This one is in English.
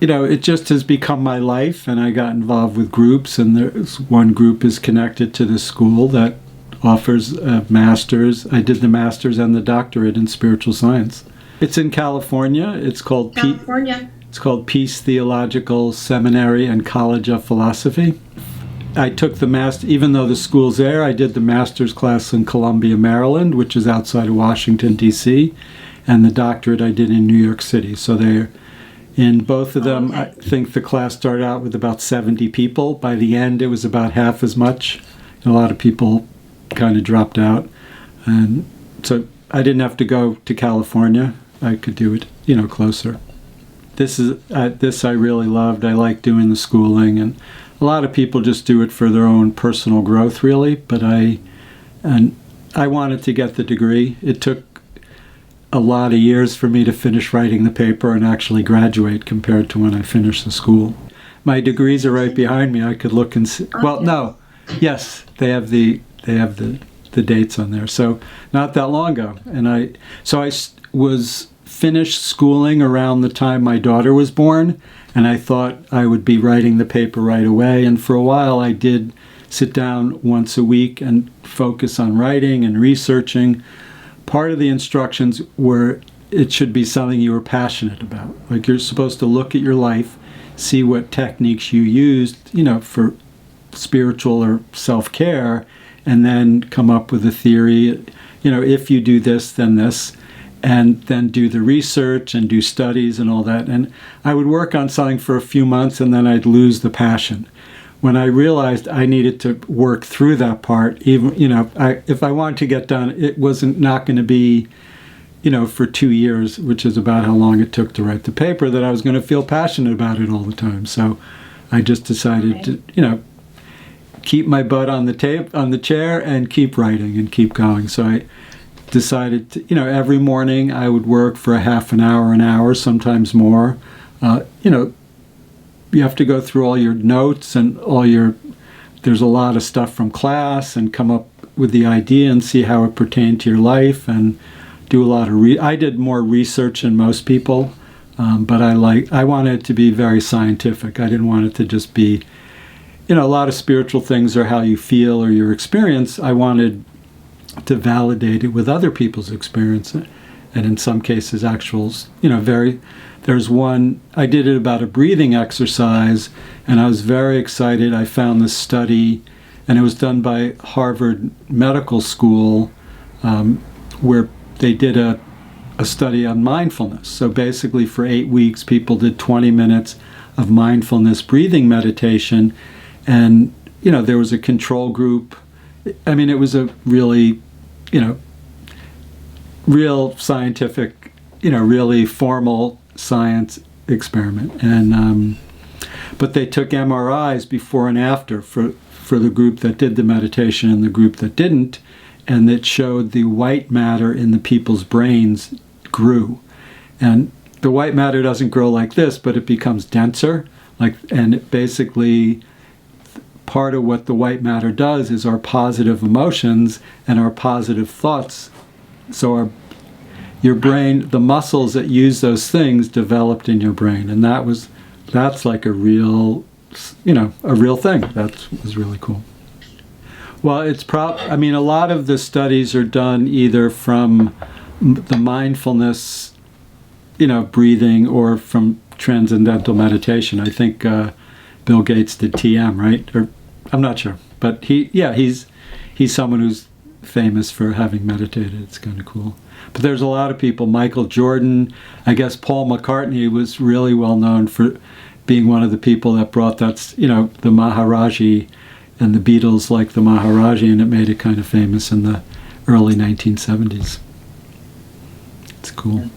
it just has become my life, and I got involved with groups, and there's one group is connected to the school that offers a master's. I did the master's and the doctorate in spiritual science. It's in California. It's called It's called Peace Theological Seminary and College of Philosophy. I took the master, even though the school's there, I did the master's class in Columbia, Maryland, which is outside of Washington, D.C., and the doctorate I did in New York City. So they're in both of them. Okay. I think the class started out with about 70 people. By the end, it was about half as much. A lot of people kind of dropped out. And so I didn't have to go to California. I could do it, closer. This I really loved. I like doing the schooling, and a lot of people just do it for their own personal growth, really. But I wanted to get the degree. It took a lot of years for me to finish writing the paper and actually graduate compared to when I finished the school. My degrees are right behind me. I could look and see. Well, no, yes, they have the dates on there. So not that long ago, and I was finished schooling around the time my daughter was born, and I thought I would be writing the paper right away. And for a while, I did sit down once a week and focus on writing and researching. Part of the instructions were it should be something you were passionate about. Like, you're supposed to look at your life, see what techniques you used, for spiritual or self-care, and then come up with a theory. If you do this, then this, and then do the research and do studies and all that. And I would work on something for a few months, and then I'd lose the passion. When I realized I needed to work through that part, even, if I wanted to get done, it wasn't not going to be, for 2 years, which is about how long it took to write the paper, that I was going to feel passionate about it all the time. So I just decided to, keep my butt on the chair and keep writing and keep going. So I decided to, every morning I would work for a half an hour, sometimes more. You have to go through all your notes and there's a lot of stuff from class, and come up with the idea and see how it pertained to your life, and do a lot of I did more research than most people, but I wanted it to be very scientific. I didn't want it to just be, a lot of spiritual things are how you feel or your experience. I wanted to validate it with other people's experience, and in some cases actuals, there's one, I did it about a breathing exercise, and I was very excited. I found this study, and it was done by Harvard Medical School, where they did a study on mindfulness. So basically for 8 weeks, people did 20 minutes of mindfulness breathing meditation, and, there was a control group. I mean, it was a really, real scientific, really formal science experiment. And but they took MRIs before and after for the group that did the meditation and the group that didn't, and it showed the white matter in the people's brains grew. And the white matter doesn't grow like this, but it becomes denser. And it basically, part of what the white matter does is our positive emotions and our positive thoughts. So your brain, the muscles that use those things developed in your brain, and that's like a real thing. That was really cool. Well, a lot of the studies are done either from the mindfulness, breathing, or from transcendental meditation. I think Bill Gates did TM, right? Or I'm not sure, but he's someone who's famous for having meditated. It's kind of cool. But there's a lot of people. Michael Jordan, I guess Paul McCartney was really well known for being one of the people that brought that, the Maharaji, and the Beatles like the Maharaji, and it made it kind of famous in the early 1970s. It's cool.